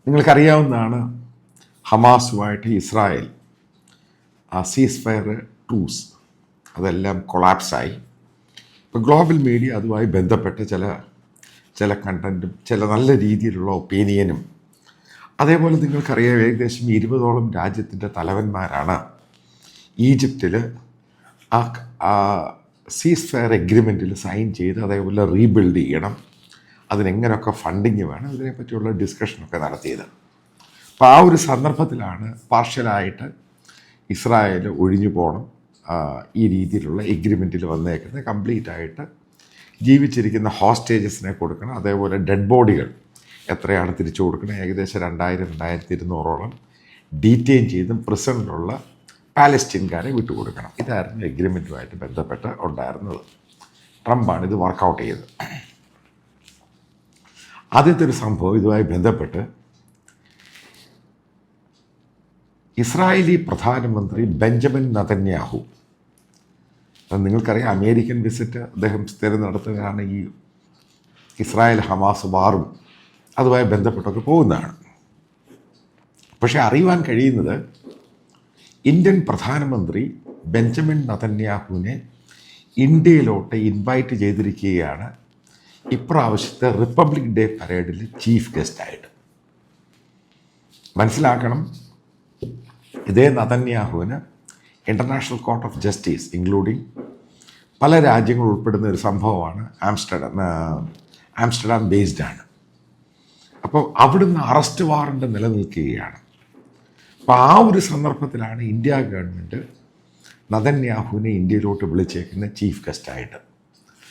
നിങ്ങൾക്കറിയാവുന്നതാണ് ഹമാസുമായിട്ട് Israel സീസ് fire tools അതെല്ലാം കൊളാപ്സായി. ഇപ്പോൾ ഗ്ലോബൽ മീഡിയ അതുമായി ബന്ധപ്പെട്ട് ചില കണ്ടൻറ്റും ചില നല്ല രീതിയിലുള്ള ഒപ്പീനിയനും, അതേപോലെ നിങ്ങൾക്കറിയാം ഏകദേശം 20ഓളം രാജ്യത്തിൻ്റെ തലവന്മാരാണ് ഈജിപ്തിൽ ആ സീസ് ഫയർ എഗ്രിമെൻറ്റിൽ സൈൻ ചെയ്ത് അതേപോലെ റീബിൽഡ് ചെയ്യണം, അതിനെങ്ങനെയൊക്കെ ഫണ്ടിങ് വേണം, ഇതിനെപ്പറ്റിയുള്ള ഡിസ്കഷനൊക്കെ നടത്തിയത്. അപ്പോൾ ആ ഒരു സന്ദർഭത്തിലാണ് പാർഷ്യലായിട്ട് ഇസ്രായേൽ ഒഴിഞ്ഞു പോകണം, ഈ രീതിയിലുള്ള എഗ്രിമെൻറ്റിൽ വന്നേക്കുന്നത് കംപ്ലീറ്റ് ആയിട്ട് ജീവിച്ചിരിക്കുന്ന ഹോസ്റ്റേജസിനെ കൊടുക്കണം, അതേപോലെ ഡെഡ് ബോഡികൾ എത്രയാണ് തിരിച്ചു കൊടുക്കണം, ഏകദേശം 2200-2200ഓളം ഡീറ്റെയിൻ ചെയ്തും പ്രിസണിലുള്ള പാലസ്റ്റീൻകാരെ വിട്ടുകൊടുക്കണം. ഇതായിരുന്നു എഗ്രിമെൻറ്റുമായിട്ട് ബന്ധപ്പെട്ട് ഉണ്ടായിരുന്നത്. ട്രംപാണ് ഇത് വർക്കൗട്ട് ചെയ്തത്. ആദ്യത്തെ ഒരു സംഭവം ഇതുമായി ബന്ധപ്പെട്ട് ഇസ്രായേലി പ്രധാനമന്ത്രി ബെഞ്ചമിൻ നെതന്യാഹു, നിങ്ങൾക്കറിയാം അമേരിക്കൻ വിസിറ്റ് അദ്ദേഹം സ്ഥിരം നടത്തുകയാണ്, ഈ ഇസ്രായേൽ ഹമാസ് വാറും അതുമായി ബന്ധപ്പെട്ടൊക്കെ പോകുന്നതാണ്. പക്ഷേ അറിയുവാൻ കഴിയുന്നത് ഇന്ത്യൻ പ്രധാനമന്ത്രി ബെഞ്ചമിൻ നെതന്യാഹുവിനെ ഇന്ത്യയിലോട്ട് ഇൻവൈറ്റ് ചെയ്തിരിക്കുകയാണ് ഇപ്രാവശ്യത്തെ റിപ്പബ്ലിക് ഡേ പരേഡിൽ ചീഫ് ഗസ്റ്റായിട്ട്. മനസ്സിലാക്കണം, ഇതേ നെതന്യാഹുവിന് international court of justice including പല രാജ്യങ്ങൾ ഉൾപ്പെടുന്ന ഒരു സംഭവമാണ്. ആംസ്റ്റർഡാം ബേസ്ഡാണ്. അപ്പോൾ അവിടുന്ന് അറസ്റ്റ് വാറണ്ട് നിലനിൽക്കുകയാണ്. അപ്പോൾ ആ ഒരു സന്ദർഭത്തിലാണ് ഇന്ത്യ ഗവൺമെൻറ് നെതന്യാഹുവിനെ ഇന്ത്യയിലോട്ട് വിളിച്ചേക്കുന്ന ചീഫ് ഗസ്റ്റായിട്ട്.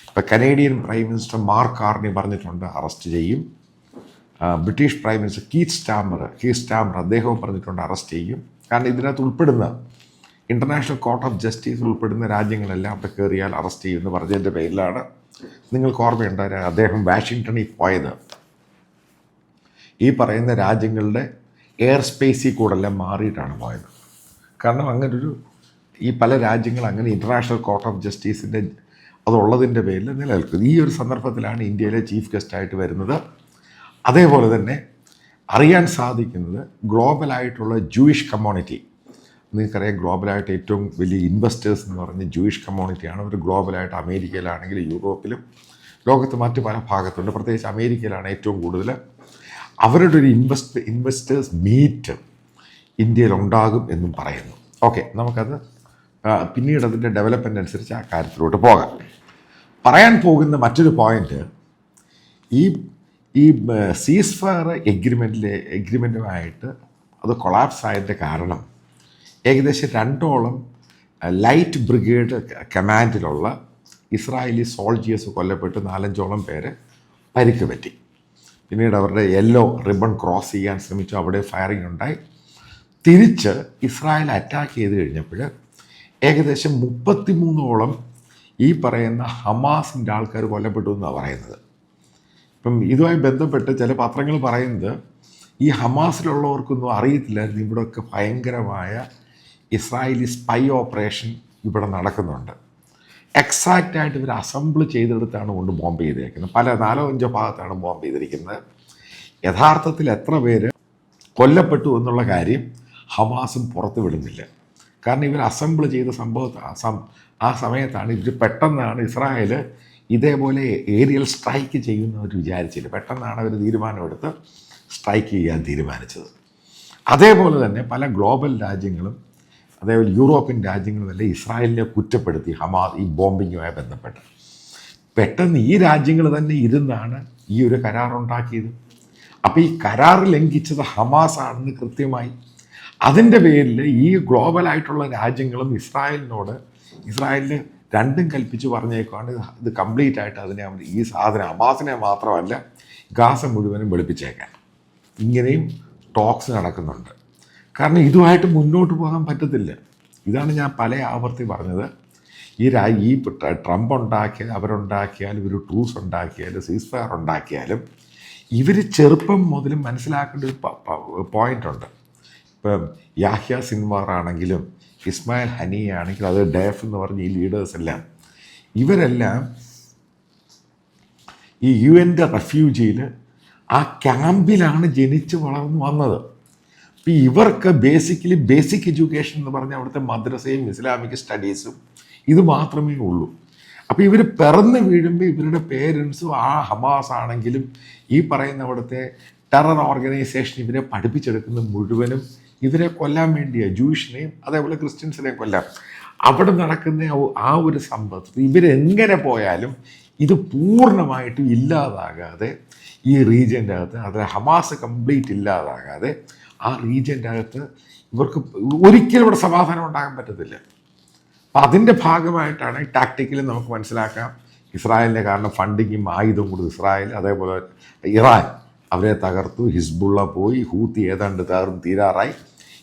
ഇപ്പോൾ Canadian prime minister Mark Carney പറഞ്ഞിട്ടുണ്ട് അറസ്റ്റ് ചെയ്യും. British prime minister Keith Starmer അദ്ദേഹവും പറഞ്ഞിട്ടുണ്ട് അറസ്റ്റ് ചെയ്യും. കാരണം ഇതിനകത്ത് ഉൾപ്പെടുന്ന ഇൻ്റർനാഷണൽ കോർട്ട് ഓഫ് ജസ്റ്റിസ് ഉൾപ്പെടുന്ന രാജ്യങ്ങളെല്ലാം അവിടെ കയറിയാൽ അറസ്റ്റ് ചെയ്യുമെന്ന് പറഞ്ഞതിൻ്റെ പേരിലാണ് നിങ്ങൾക്ക് ഓർമ്മയുണ്ട് അദ്ദേഹം വാഷിങ്ടണിൽ പോയത്. ഈ പറയുന്ന രാജ്യങ്ങളുടെ എയർ സ്പേസിൽ കൂടെല്ലാം മാറിയിട്ടാണ് പോയത്. കാരണം അങ്ങനൊരു ഈ പല രാജ്യങ്ങൾ അങ്ങനെ ഇൻ്റർനാഷണൽ കോർട്ട് ഓഫ് ജസ്റ്റിസിൻ്റെ അതുള്ളതിൻ്റെ പേരിൽ നിലനിൽക്കുന്നത്. ഈ ഒരു സന്ദർഭത്തിലാണ് ഇന്ത്യയിലെ ചീഫ് ഗസ്റ്റായിട്ട് വരുന്നത്. അതേപോലെ തന്നെ അറിയാൻ സാധിക്കുന്നത് ഗ്ലോബലായിട്ടുള്ള ജൂയിഷ് കമ്മ്യൂണിറ്റി, നിങ്ങൾക്കറിയാം ഗ്ലോബലായിട്ട് ഏറ്റവും വലിയ ഇൻവെസ്റ്റേഴ്സ് എന്ന് പറഞ്ഞ ജൂയിഷ് കമ്മ്യൂണിറ്റിയാണ്. അവർ ഗ്ലോബലായിട്ട് അമേരിക്കയിലാണെങ്കിലും യൂറോപ്പിലും ലോകത്ത് മറ്റ് പല ഭാഗത്തുണ്ട്, പ്രത്യേകിച്ച് അമേരിക്കയിലാണ് ഏറ്റവും കൂടുതൽ. അവരുടെ ഒരു ഇൻവെസ്റ്റേഴ്സ് മീറ്റ് ഇന്ത്യയിലുണ്ടാകും എന്നും പറയുന്നു. ഓക്കെ, നമുക്കത് പിന്നീട് അതിൻ്റെ ഡെവലപ്മെൻ്റ് അനുസരിച്ച് ആ കാര്യത്തിലോട്ട് പോകാം. പറയാൻ പോകുന്ന മറ്റൊരു പോയിൻ്റ്, ഈ സീസ് ഫയർ എഗ്രിമെൻറ്റുമായിട്ട് അത് കൊളാപ്സ് ആയതിൻ്റെ കാരണം ഏകദേശം 2ഓളം ലൈറ്റ് ബ്രിഗേഡ് കമാൻഡിലുള്ള ഇസ്രായേലി സോൾജിയേഴ്സ് കൊല്ലപ്പെട്ട് 4-5ഓളം പേര് പരിക്ക് പറ്റി. പിന്നീട് അവരുടെ യെല്ലോ റിബൺ ക്രോസ് ചെയ്യാൻ ശ്രമിച്ചു, അവിടെ ഫയറിംഗ് ഉണ്ടായി. തിരിച്ച് ഇസ്രായേൽ അറ്റാക്ക് ചെയ്ത് കഴിഞ്ഞപ്പോൾ ഏകദേശം 33ഓളം ഈ പറയുന്ന ഹമാസിൻ്റെ ആൾക്കാർ കൊല്ലപ്പെട്ടു എന്നാണ് പറയുന്നത്. ഇപ്പം ഇതുമായി ബന്ധപ്പെട്ട് ചില പത്രങ്ങൾ പറയുന്നത് ഈ ഹമാസിലുള്ളവർക്കൊന്നും അറിയത്തില്ലായിരുന്നു ഇവിടെയൊക്കെ ഭയങ്കരമായ ഇസ്രായേലി സ്പൈ ഓപ്പറേഷൻ ഇവിടെ നടക്കുന്നുണ്ട്. എക്സാക്റ്റായിട്ട് ഇവർ അസംബിൾ ചെയ്തെടുത്താണ് കൊണ്ട് ബോംബ് ചെയ്തേക്കുന്നത്. പല 4-5 ഭാഗത്താണ് ബോംബ് ചെയ്തിരിക്കുന്നത്. യഥാർത്ഥത്തിൽ എത്ര പേര് കൊല്ലപ്പെട്ടു എന്നുള്ള കാര്യം ഹമാസും പുറത്തു വിടുന്നില്ല. കാരണം ഇവർ അസംബിൾ ചെയ്ത ആ സമയത്താണ് ഇവർ പെട്ടെന്നാണ് ഇസ്രായേൽ ഇതേപോലെ ഏരിയൽ സ്ട്രൈക്ക് ചെയ്യുന്നവർ വിചാരിച്ചില്ല. പെട്ടെന്നാണ് അവർ തീരുമാനമെടുത്ത് സ്ട്രൈക്ക് ചെയ്യാൻ തീരുമാനിച്ചത്. അതേപോലെ തന്നെ പല ഗ്ലോബൽ രാജ്യങ്ങളും അതേപോലെ യൂറോപ്യൻ രാജ്യങ്ങളുമെല്ലാം ഇസ്രായേലിനെ കുറ്റപ്പെടുത്തി ഈ ബോംബിങ്ങുമായി ബന്ധപ്പെട്ട്. പെട്ടെന്ന് ഈ രാജ്യങ്ങൾ തന്നെ ഇരുന്നാണ് ഈ ഒരു കരാറുണ്ടാക്കിയത്. അപ്പോൾ ഈ കരാർ ലംഘിച്ചത് ഹമാസ് ആണെന്ന് കൃത്യമായി. അതിൻ്റെ പേരിൽ ഈ ഗ്ലോബലായിട്ടുള്ള രാജ്യങ്ങളും ഇസ്രായേലിന് രണ്ടും കൽപ്പിച്ച് പറഞ്ഞേക്കാണ് ഇത് കംപ്ലീറ്റ് ആയിട്ട് ഈ സാധനം ഹമാസിനെ മാത്രമല്ല ഗാസ മുഴുവനും വെളുപ്പിച്ചേക്കാൻ. ഇങ്ങനെയും ടോക്സ് നടക്കുന്നുണ്ട്. കാരണം ഇതുമായിട്ട് മുന്നോട്ട് പോകാൻ പറ്റത്തില്ല. ഇതാണ് ഞാൻ പല ആവർത്തി പറഞ്ഞത്. ഈ ട്രംപ് അവരുണ്ടാക്കിയാലും ഇവർ ട്രൂസ് ഉണ്ടാക്കിയാലും സീസ് ഫയർ ഉണ്ടാക്കിയാലും ഇവർ ചെറുപ്പം മുതലും മനസ്സിലാക്കേണ്ട ഒരു പോയിൻ്റുണ്ട്. ഇപ്പം യാഹ്യ സിൻവാർ ആണെങ്കിലും ഇസ്മായിൽ ഹനിയ ആണെങ്കിലും അത് ഡേഫ് എന്ന് പറഞ്ഞ ഈ ലീഡേഴ്സെല്ലാം ഇവരെല്ലാം ഈ UN റെഫ്യൂജിയിൽ ആ ക്യാമ്പിലാണ് ജനിച്ച് വളർന്നു വന്നത്. അപ്പം ഇവർക്ക് ബേസിക് എഡ്യൂക്കേഷൻ എന്ന് പറഞ്ഞാൽ അവിടുത്തെ മദ്രസയും ഇസ്ലാമിക് സ്റ്റഡീസും ഇത് മാത്രമേ ഉള്ളൂ. അപ്പോൾ ഇവർ പിറന്ന് വീഴുമ്പോൾ ഇവരുടെ പേരൻസും ആ ഹമാസ് ആണെങ്കിലും ഈ പറയുന്ന അവിടുത്തെ ടെറർ ഓർഗനൈസേഷൻ ഇവരെ പഠിപ്പിച്ചെടുക്കുന്ന മുഴുവനും ഇവരെ കൊല്ലാൻ വേണ്ടിയാണ്. ജൂയിഷിനെയും അതേപോലെ ക്രിസ്ത്യൻസിനെയും കൊല്ലാൻ. അവിടെ നടക്കുന്ന ആ ഒരു സമ്പത്ത് ഇവരെങ്ങനെ പോയാലും ഇത് പൂർണ്ണമായിട്ടും ഇല്ലാതാകാതെ ഈ റീജിയൻ്റെ അകത്ത്, അതിൽ ഹമാസ് കംപ്ലീറ്റ് ഇല്ലാതാകാതെ ആ റീജിയൻ്റെ അകത്ത് ഇവർക്ക് ഒരിക്കലും ഇവിടെ സമാധാനം ഉണ്ടാകാൻ പറ്റത്തില്ല. അപ്പം അതിൻ്റെ ഭാഗമായിട്ടാണ് ടാക്ടിക്കലി നമുക്ക് മനസ്സിലാക്കാം ഇസ്രായേലിനെ. കാരണം ഫണ്ടിങ്ങും ആയുധം കൊടുത്തു ഇസ്രായേൽ, അതേപോലെ ഇറാൻ അവരെ തകർത്തു, ഹിസ്ബുള്ള പോയി, ഹൂത്തി ഏതാണ്ട് തീരാറായി.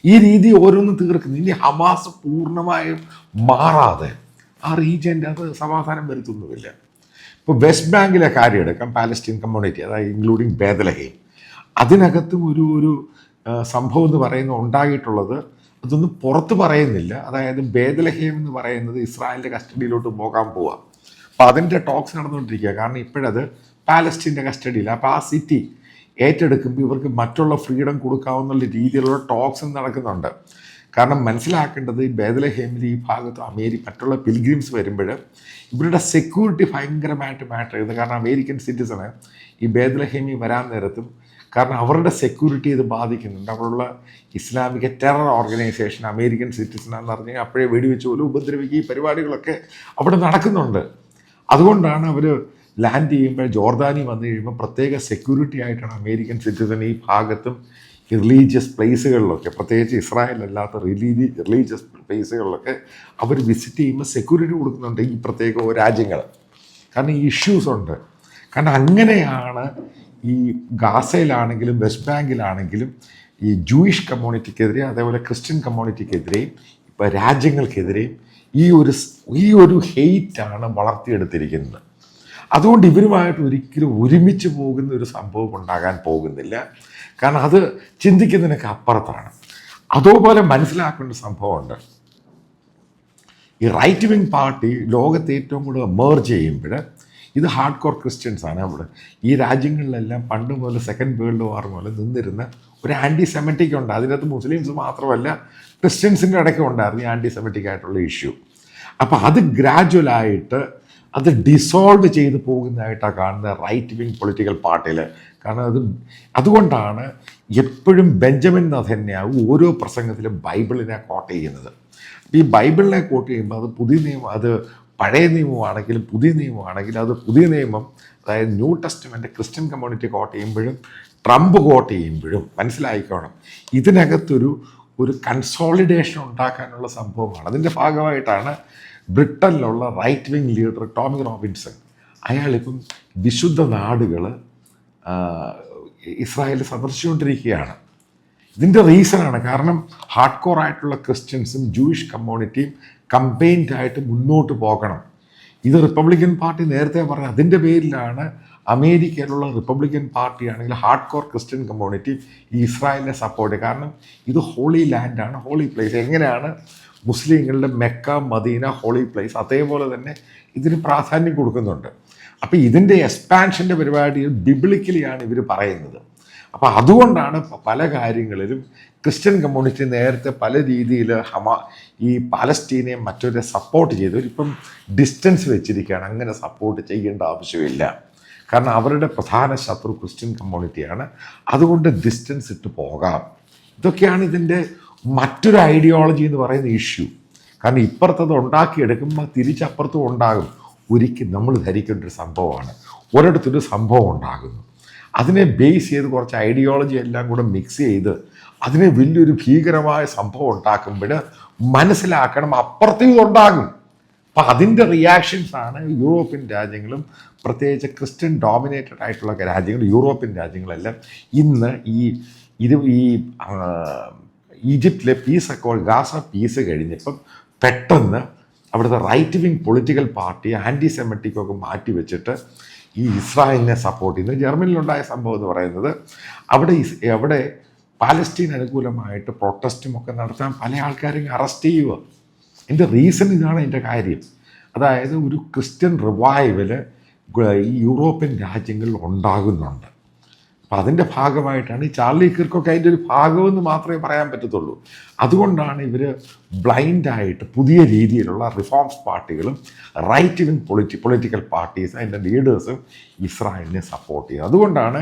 ഈ രീതി ഓരോന്നും തീർക്കുന്നു. ഇനി ഹമാസ് പൂർണ്ണമായും മാറാതെ ആ റീജിയൻ്റെ അത് സമാധാനം വരുത്തുന്നുമില്ല. ഇപ്പോൾ വെസ്റ്റ് ബാങ്കിലെ കാര്യം എടുക്കാം, പാലസ്റ്റീൻ കമ്മ്യൂണിറ്റി, അതായത് ഇൻക്ലൂഡിങ് ബേദലഹേം. അതിനകത്തും ഒരു സംഭവം എന്ന് പറയുന്നത് ഉണ്ടായിട്ടുള്ളത്, അതൊന്നും പുറത്ത് പറയുന്നില്ല. അതായത് ബേദലഹേം എന്ന് പറയുന്നത് ഇസ്രായേലിൻ്റെ കസ്റ്റഡിയിലോട്ട് പോകാൻ പോവുക. അപ്പോൾ അതിൻ്റെ ടോക്സ് നടന്നുകൊണ്ടിരിക്കുക. കാരണം ഇപ്പോഴത് പാലസ്റ്റീൻ്റെ കസ്റ്റഡിയിൽ. അപ്പോൾ ആ സിറ്റി ഏറ്റെടുക്കുമ്പോൾ ഇവർക്ക് മറ്റുള്ള ഫ്രീഡം കൊടുക്കാവുന്ന രീതിയിലുള്ള ടോക്സ് നടക്കുന്നുണ്ട്. കാരണം മനസ്സിലാക്കേണ്ടത് ഈ ബേദലഹേമിൽ ഈ ഭാഗത്ത് മറ്റുള്ള പിൽഗ്രിംസ് വരുമ്പോൾ ഇവരുടെ സെക്യൂരിറ്റി ഭയങ്കരമായിട്ട് മാറ്റർ ചെയ്യുന്നത്. കാരണം അമേരിക്കൻ സിറ്റിസണ് ഈ ബേദലഹേമിൽ വരാൻ നേരത്തും കാരണം അവരുടെ സെക്യൂരിറ്റി ഇത് ബാധിക്കുന്നുണ്ട്. അവിടെയുള്ള ഇസ്ലാമിക ടെറർ ഓർഗനൈസേഷൻ അമേരിക്കൻ സിറ്റിസനാണെന്ന് പറഞ്ഞാൽ അപ്പോഴേ വെടിവെച്ച് പോലും ഉപദ്രവിക്കുക, ഈ പരിപാടികളൊക്കെ അവിടെ നടക്കുന്നുണ്ട്. അതുകൊണ്ടാണ് അവർ ലാൻഡ് ചെയ്യുമ്പോൾ ജോർദാനി വന്നു കഴിയുമ്പോൾ പ്രത്യേക സെക്യൂരിറ്റി ആയിട്ടാണ് അമേരിക്കൻ സിറ്റിസൺ ഈ ഭാഗത്തും റിലീജിയസ് പ്ലേസുകളിലൊക്കെ, പ്രത്യേകിച്ച് ഇസ്രായേലല്ലാത്ത റിലീജിയസ് പ്ലേസുകളിലൊക്കെ അവർ വിസിറ്റ് ചെയ്യുമ്പോൾ സെക്യൂരിറ്റി കൊടുക്കുന്നുണ്ട് ഈ പ്രത്യേക രാജ്യങ്ങൾ. കാരണം ഈ ഇഷ്യൂസ് ഉണ്ട്. കാരണം അങ്ങനെയാണ് ഈ ഗാസയിലാണെങ്കിലും വെസ്റ്റ് ബാങ്കിലാണെങ്കിലും ഈ ജൂയിഷ് കമ്മ്യൂണിറ്റിക്കെതിരെ, അതേപോലെ ക്രിസ്ത്യൻ കമ്മ്യൂണിറ്റിക്കെതിരെയും ഇപ്പോൾ രാജ്യങ്ങൾക്കെതിരെയും ഈ ഒരു ഹെയ്റ്റാണ് വളർത്തിയെടുത്തിരിക്കുന്നത്. അതുകൊണ്ട് ഇവരുമായിട്ട് ഒരിക്കലും ഒരുമിച്ച് പോകുന്ന ഒരു സംഭവം ഉണ്ടാകാൻ പോകുന്നില്ല. കാരണം അത് ചിന്തിക്കുന്നതിനൊക്കെ അപ്പുറത്താണ്. അതുപോലെ മനസ്സിലാക്കേണ്ട സംഭവമുണ്ട്. ഈ റൈറ്റ് വിങ് പാർട്ടി ലോകത്ത് ഏറ്റവും കൂടുതൽ മേർജ് ചെയ്യുമ്പോൾ ഇത് ഹാർഡ് കോർ ക്രിസ്ത്യൻസാണ്. അവിടെ ഈ രാജ്യങ്ങളിലെല്ലാം പണ്ട് മുതൽ സെക്കൻഡ് വേൾഡ് വാർ മുതൽ നിന്നിരുന്ന ഒരു ആൻറ്റി സെമറ്റിക് ഉണ്ട്. അതിനകത്ത് മുസ്ലിംസ് മാത്രമല്ല ക്രിസ്ത്യൻസിൻ്റെ ഇടയ്ക്ക് ഉണ്ടായിരുന്നു ഈ ആൻറ്റി സെമറ്റിക് ആയിട്ടുള്ള ഇഷ്യൂ. അപ്പോൾ അത് ഗ്രാജുവലായിട്ട് അത് ഡിസോൾവ് ചെയ്ത് പോകുന്നതായിട്ടാണ് കാണുന്നത് റൈറ്റ് വിങ് പൊളിറ്റിക്കൽ പാർട്ടിയിൽ. കാരണം അതുകൊണ്ടാണ് എപ്പോഴും ബെഞ്ചമിൻ നെതന്യാഹു ഓരോ പ്രസംഗത്തിലും ബൈബിളിനെ കോട്ട് ചെയ്യുന്നത്. ഈ ബൈബിളിനെ കോട്ട് ചെയ്യുമ്പോൾ അത് പുതിയ നിയമം, അത് പഴയ നിയമമാണെങ്കിലും പുതിയ നിയമമാണെങ്കിലും അത് പുതിയ നിയമം, അതായത് new testament Christian community quote ചെയ്യുമ്പോഴും ട്രംപ് കോട്ട് ചെയ്യുമ്പോഴും മനസ്സിലായിക്കോണം ഇതിനകത്തൊരു കൺസോളിഡേഷൻ ഉണ്ടാക്കാനുള്ള സംഭവമാണ്. അതിൻ്റെ ഭാഗമായിട്ടാണ് ബ്രിട്ടനിലുള്ള right wing leader Tommy Robinson അയാളിപ്പം വിശുദ്ധ നാടുകൾ ഇസ്രായേൽ സന്ദർശിച്ചുകൊണ്ടിരിക്കുകയാണ്. ഇതിൻ്റെ റീസണാണ് കാരണം ഹാർഡ് കോർ ആയിട്ടുള്ള ക്രിസ്ത്യൻസും ജൂയിഷ് കമ്മ്യൂണിറ്റിയും കമ്പൈൻഡായിട്ട് മുന്നോട്ട് പോകണം. ഇത് റിപ്പബ്ലിക്കൻ പാർട്ടി നേരത്തെ പറഞ്ഞ അതിൻ്റെ പേരിലാണ് അമേരിക്കയിലുള്ള റിപ്പബ്ലിക്കൻ പാർട്ടിയാണെങ്കിൽ ഹാർഡ് കോർ ക്രിസ്ത്യൻ കമ്മ്യൂണിറ്റി ഈ ഇസ്രായേലിനെ സപ്പോർട്ട് ചെയ്യും. കാരണം ഇത് ഹോളി ലാൻഡാണ്, ഹോളി പ്ലേസ്. എങ്ങനെയാണ് മുസ്ലിങ്ങളുടെ മെക്ക, മദീന ഹോളി പ്ലേസ്, അതേപോലെ തന്നെ ഇതിന് പ്രാധാന്യം കൊടുക്കുന്നുണ്ട്. അപ്പോൾ ഇതിൻ്റെ എക്സ്പാൻഷൻ്റെ പരിപാടി ബിബ്ലിക്കലിയാണ് ഇവർ പറയുന്നത്. അപ്പോൾ അതുകൊണ്ടാണ് പല കാര്യങ്ങളിലും ക്രിസ്ത്യൻ കമ്മ്യൂണിറ്റി നേരത്തെ പല രീതിയിൽ ഈ പാലസ്റ്റീനെയും മറ്റൊരു സപ്പോർട്ട് ചെയ്തു. ഇപ്പം ഡിസ്റ്റൻസ് വെച്ചിരിക്കുകയാണ്, അങ്ങനെ സപ്പോർട്ട് ചെയ്യേണ്ട ആവശ്യമില്ല. കാരണം അവരുടെ പ്രധാന ശത്രു ക്രിസ്ത്യൻ കമ്മ്യൂണിറ്റിയാണ്. അതുകൊണ്ട് ഡിസ്റ്റൻസ് ഇട്ട് പോകാം. ഇതൊക്കെയാണ് ഇതിൻ്റെ മറ്റൊരു ഐഡിയോളജി എന്ന് പറയുന്ന ഇഷ്യൂ. കാരണം ഇപ്പുറത്തത് ഉണ്ടാക്കിയെടുക്കുമ്പോൾ തിരിച്ചപ്പുറത്തും ഉണ്ടാകും. ഒരിക്കലും നമ്മൾ ധരിക്കേണ്ട ഒരു സംഭവമാണ്. ഒരിടത്തൊരു സംഭവം ഉണ്ടാകുന്നു, അതിനെ ബേസ് ചെയ്ത് കുറച്ച് ഐഡിയോളജി എല്ലാം കൂടെ മിക്സ് ചെയ്ത് അതിനെ വലിയൊരു ഭീകരമായ സംഭവം ഉണ്ടാക്കുമ്പോൾ മനസ്സിലാക്കണം അപ്പുറത്തേക്കും ഉണ്ടാകും. അപ്പം അതിൻ്റെ റിയാക്ഷൻസാണ് യൂറോപ്യൻ രാജ്യങ്ങളും പ്രത്യേകിച്ച് ക്രിസ്ത്യൻ ഡോമിനേറ്റഡ് ആയിട്ടുള്ള രാജ്യങ്ങൾ, യൂറോപ്യൻ രാജ്യങ്ങളെല്ലാം ഇന്ന് ഈ ഈജിപ്തിലെ പീസൊക്കെ ഗാസ പീസ് കഴിഞ്ഞപ്പം പെട്ടെന്ന് അവിടുത്തെ right wing political party anti സെമറ്റിക്കൊക്കെ മാറ്റി വെച്ചിട്ട് ഈ ഇസ്രായേലിനെ സപ്പോർട്ട് ചെയ്യുന്നത്. ജർമ്മനിയിലുണ്ടായ സംഭവം എന്ന് പറയുന്നത് അവിടെ പാലസ്റ്റീൻ അനുകൂലമായിട്ട് പ്രൊട്ടസ്റ്റും ഒക്കെ നടത്താൻ പല ആൾക്കാരെയും അറസ്റ്റ് ചെയ്യുക. എൻ്റെ റീസൺ ഇതാണ് എൻ്റെ കാര്യം. അതായത് ഒരു ക്രിസ്ത്യൻ റിവൈവൽ ഈ യൂറോപ്യൻ രാജ്യങ്ങളിൽ ഉണ്ടാകുന്നുണ്ട്. അപ്പം അതിൻ്റെ ഭാഗമായിട്ടാണ് ഈ ചാർലി കിർക്കൊക്കെ അതിൻ്റെ ഒരു ഭാഗമെന്ന് മാത്രമേ പറയാൻ പറ്റത്തുള്ളൂ. അതുകൊണ്ടാണ് ഇവർ ബ്ലൈൻഡായിട്ട് പുതിയ രീതിയിലുള്ള റിഫോംസ് പാർട്ടികളും റൈറ്റ് വിങ് പൊളിറ്റിക്കൽ പാർട്ടീസ് അതിൻ്റെ ലീഡേഴ്സും ഇസ്രായേലിനെ സപ്പോർട്ട് ചെയ്യുന്നത്. അതുകൊണ്ടാണ്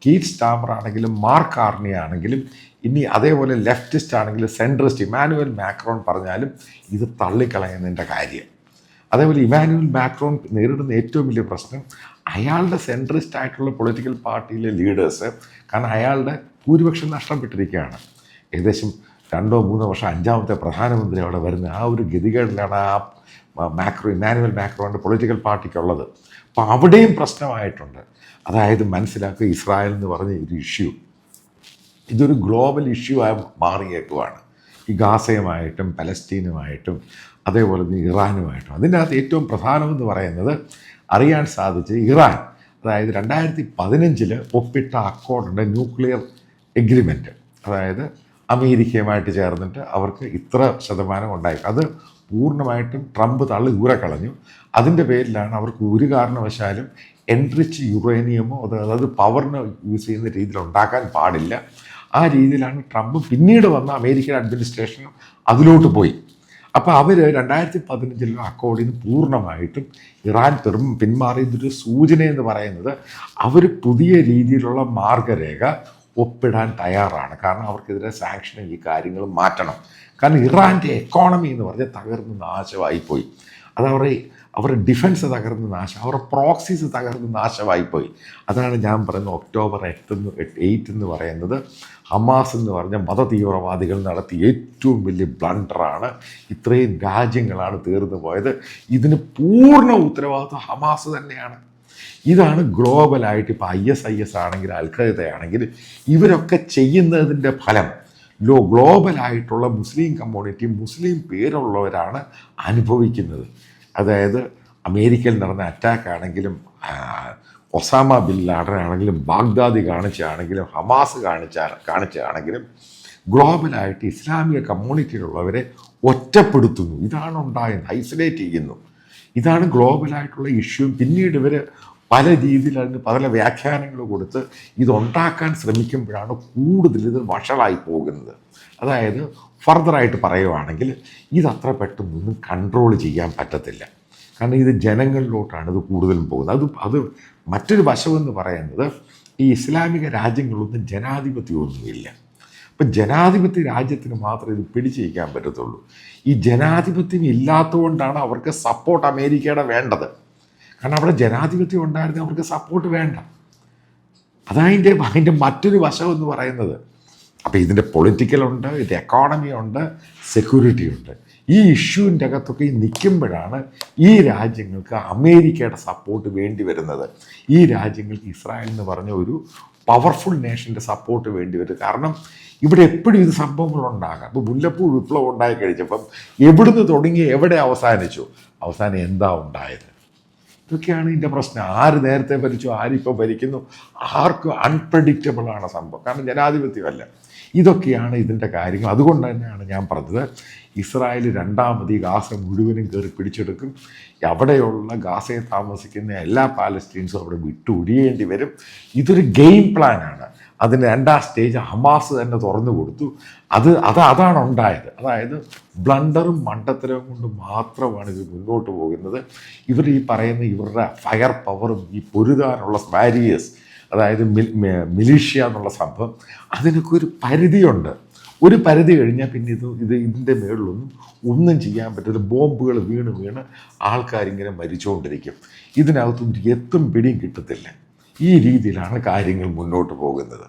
കീറ്റ് സ്റ്റാമർ ആണെങ്കിലും മാർക്ക് കാർണി ആണെങ്കിലും ഇനി അതേപോലെ ലെഫ്റ്റിസ്റ്റ് ആണെങ്കിലും സെൻട്രിസ്റ്റ് ഇമാനുവൽ മാക്രോൺ പറഞ്ഞാലും ഇത് തള്ളിക്കളയുന്നതിൻ്റെ കാര്യം. അതേപോലെ ഇമാനുവൽ മാക്രോൺ നേരിടുന്ന ഏറ്റവും വലിയ പ്രശ്നം അയാളുടെ സെൻട്രിസ്റ്റ് ആയിട്ടുള്ള പൊളിറ്റിക്കൽ പാർട്ടിയിലെ ലീഡേഴ്സ്, കാരണം അയാളുടെ ഭൂരിപക്ഷം നഷ്ടപ്പെട്ടിരിക്കുകയാണ്. ഏകദേശം 2-3 വർഷം 5ാമത്തെ പ്രധാനമന്ത്രി അവിടെ വരുന്ന ആ ഒരു ഗതികേടിലാണ് ആ ഇമാനുവൽ മാക്രോണിൻ്റെ പൊളിറ്റിക്കൽ പാർട്ടിക്കുള്ളത്. അപ്പോൾ അവിടെയും പ്രശ്നമായിട്ടുണ്ട്. അതായത് മനസ്സിലാക്കുക, ഇസ്രായേൽ എന്ന് പറഞ്ഞ ഒരു ഇഷ്യൂ ഇതൊരു ഗ്ലോബൽ ഇഷ്യൂ ആയി മാറിയേക്കുവാണ്. ഈ ഗാസയുമായിട്ടും പലസ്തീനുമായിട്ടും അതേപോലെ തന്നെ ഇറാനുമായിട്ടും. അതിൻ്റെ അകത്ത് ഏറ്റവും പ്രധാനമെന്ന് പറയുന്നത് അറിയാൻ സാധിച്ച് ഇറാൻ, അതായത് 2015 ഒപ്പിട്ട അക്കോർഡുണ്ട്, ന്യൂക്ലിയർ എഗ്രിമെൻറ്റ്. അതായത് അമേരിക്കയുമായിട്ട് ചേർന്നിട്ട് അവർക്ക് ഇത്ര ശതമാനം ഉണ്ടായി. അത് പൂർണ്ണമായിട്ടും ട്രംപ് തള്ളി കളഞ്ഞു. അതിൻ്റെ പേരിലാണ് അവർക്ക് ഒരു കാരണവശാലും എൻറിച്ച് യുറേനിയമോ അതായത് പവറിന് യൂസ് ചെയ്യുന്ന രീതിയിൽ ഉണ്ടാക്കാൻ പാടില്ല. ആ രീതിയിലാണ് ട്രംപ് പിന്നീട് വന്ന അമേരിക്കൻ അഡ്മിനിസ്ട്രേഷനും അതിലോട്ട് പോയി. അപ്പോൾ അവർ 2015 അക്കോർഡിൽ നിന്ന് പൂർണ്ണമായിട്ടും ഇറാൻ പിന്മാറിയതൊരു സൂചന എന്ന് പറയുന്നത് അവർ പുതിയ രീതിയിലുള്ള മാർഗരേഖ ഒപ്പിടാൻ തയ്യാറാണ്. കാരണം അവർക്കെതിരെ സാങ്ഷനും ഈ കാര്യങ്ങളും മാറ്റണം. കാരണം ഇറാൻ്റെ എക്കോണമി എന്ന് പറഞ്ഞാൽ തകർന്ന് നാശമായിപ്പോയി. അത് അവരുടെ ഡിഫൻസ് തകർന്ന് നാശം, അവരുടെ പ്രോക്സീസ് തകർന്ന് നാശമായിപ്പോയി. അതാണ് ഞാൻ പറയുന്നത് ഒക്ടോബർ 8 എന്ന് പറയുന്നത് ഹമാസ് എന്ന് പറഞ്ഞ മതതീവ്രവാദികൾ നടത്തിയ ഏറ്റവും വലിയ ബ്ലണ്ടറാണ്. ഇത്രയും രാജ്യങ്ങളാണ് തീർന്നു പോയത്. ഇതിന് പൂർണ്ണ ഉത്തരവാദിത്വം ഹമാസ് തന്നെയാണ്. ഇതാണ് ഗ്ലോബലായിട്ട് ഇപ്പോൾ IS ആണെങ്കിൽ അൽഖയ്ദ ആണെങ്കിൽ ഇവരൊക്കെ ചെയ്യുന്നതിൻ്റെ ഫലം ഗ്ലോബലായിട്ടുള്ള മുസ്ലിം കമ്മ്യൂണിറ്റി, മുസ്ലിം പേരുള്ളവരാണ് അനുഭവിക്കുന്നത്. അതായത് അമേരിക്കയിൽ നടന്ന അറ്റാക്ക് ആണെങ്കിലും ഒസാമ ബിൻ ലാഡൻ ആണെങ്കിലും ബാഗ്ദാദി കാണിച്ചാണെങ്കിലും ഹമാസ് കാണിച്ചാണെങ്കിലും ഗ്ലോബലായിട്ട് ഇസ്ലാമിക കമ്മ്യൂണിറ്റിയിലുള്ളവരെ ഒറ്റപ്പെടുത്തുന്നു. ഇതാണ് ഉണ്ടായത്, ഐസൊലേറ്റ് ചെയ്യുന്നു. ഇതാണ് ഗ്ലോബലായിട്ടുള്ള ഇഷ്യൂ. പിന്നീട് ഇവർ പല രീതിയിൽ അതിന് പല വ്യാഖ്യാനങ്ങൾ കൊടുത്ത് ഇതുണ്ടാക്കാൻ ശ്രമിക്കുമ്പോഴാണ് കൂടുതൽ ഇത് വഷളായി പോകുന്നത്. അതായത് ഫർദറായിട്ട് പറയുവാണെങ്കിൽ ഇതത്ര പെട്ടെന്നൊന്നും കൺട്രോൾ ചെയ്യാൻ പറ്റത്തില്ല. കാരണം ഇത് ജനങ്ങളിലോട്ടാണ് ഇത് കൂടുതലും പോകുന്നത്. അത് മറ്റൊരു വശമെന്ന് പറയുന്നത് ഈ ഇസ്ലാമിക രാജ്യങ്ങളൊന്നും ജനാധിപത്യമൊന്നുമില്ല. അപ്പം ജനാധിപത്യ രാജ്യത്തിന് മാത്രമേ ഇത് പിടിച്ചിരിക്കാൻ പറ്റത്തുള്ളൂ. ഈ ജനാധിപത്യം ഇല്ലാത്തതുകൊണ്ടാണ് അവർക്ക് സപ്പോർട്ട് അമേരിക്കയുടെ വേണ്ടത്. കാരണം അവിടെ ജനാധിപത്യം ഉണ്ടായിരുന്നെങ്കിൽ അവർക്ക് സപ്പോർട്ട് വേണ്ട. അതിൻ്റെ മറ്റൊരു വശം എന്ന് പറയുന്നത്. അപ്പോൾ ഇതിൻ്റെ പൊളിറ്റിക്കലുണ്ട്, ഇതിൻ്റെ എക്കോണമി ഉണ്ട്, സെക്യൂരിറ്റി ഉണ്ട്. ഈ ഇഷ്യൂവിൻ്റെ അകത്തൊക്കെ നിൽക്കുമ്പോഴാണ് ഈ രാജ്യങ്ങൾക്ക് അമേരിക്കയുടെ സപ്പോർട്ട് വേണ്ടി വരുന്നത്. ഈ രാജ്യങ്ങൾക്ക് ഇസ്രായേൽ എന്ന് പറഞ്ഞ ഒരു പവർഫുൾ നേഷൻ്റെ സപ്പോർട്ട് വേണ്ടി വരും. കാരണം ഇവിടെ എപ്പോഴും ഇത് സംഭവങ്ങളുണ്ടാകാം. ഇപ്പോൾ മുല്ലപ്പൂ വിപ്ലവം ഉണ്ടായി കഴിഞ്ഞപ്പം എവിടുന്ന് തുടങ്ങി എവിടെ അവസാനിച്ചു, അവസാനം എന്താ ഉണ്ടായത്? ഇതൊക്കെയാണ് ഇതിൻ്റെ പ്രശ്നം. ആര് നേരത്തെ ഭരിച്ചു, ആരിപ്പോൾ ഭരിക്കുന്നു, ആർക്കും അൺപ്രഡിക്റ്റബിളാണ് സംഭവം. കാരണം ജനാധിപത്യമല്ല. ഇതൊക്കെയാണ് ഇതിൻ്റെ കാര്യങ്ങൾ. അതുകൊണ്ട് തന്നെയാണ് ഞാൻ പറഞ്ഞത് ഇസ്രായേൽ രണ്ടാമത് ഈ ഗാസ മുഴുവനും കയറി പിടിച്ചെടുക്കും. അവിടെയുള്ള ഗാസയിൽ താമസിക്കുന്ന എല്ലാ പാലസ്തീൻസും അവിടെ വിട്ടുൊഴിയേണ്ടി വരും. ഇതൊരു ഗെയിം പ്ലാനാണ്. അതിന് രണ്ടാം സ്റ്റേജ് ഹമാസ് തന്നെ തുറന്നു കൊടുത്തു. അതാണ് ഉണ്ടായത്. അതായത് ബ്ലണ്ടറും മണ്ടത്തരവും കൊണ്ട് മാത്രമാണ് ഇത് മുന്നോട്ട് പോകുന്നത്. ഇവർ ഈ പറയുന്ന ഇവരുടെ ഫയർ പവറും ഈ പൊരുതാനുള്ള ബാരിയേഴ്സ്, അതായത് മിലീഷ്യ എന്നുള്ള സംഭവം, അതിനൊക്കെ ഒരു പരിധിയുണ്ട്. ഒരു പരിധി കഴിഞ്ഞാൽ പിന്നെ ഇതിൻ്റെ മുകളിലൊന്നും ചെയ്യാൻ പറ്റില്ല. ബോംബുകൾ വീണ് ആൾക്കാരിങ്ങനെ മരിച്ചുകൊണ്ടിരിക്കും. ഇതിനകത്തൊന്നും എത്തും പിടിയും കിട്ടത്തില്ല. ഈ രീതിയിലാണ് കാര്യങ്ങൾ മുന്നോട്ട് പോകുന്നത്.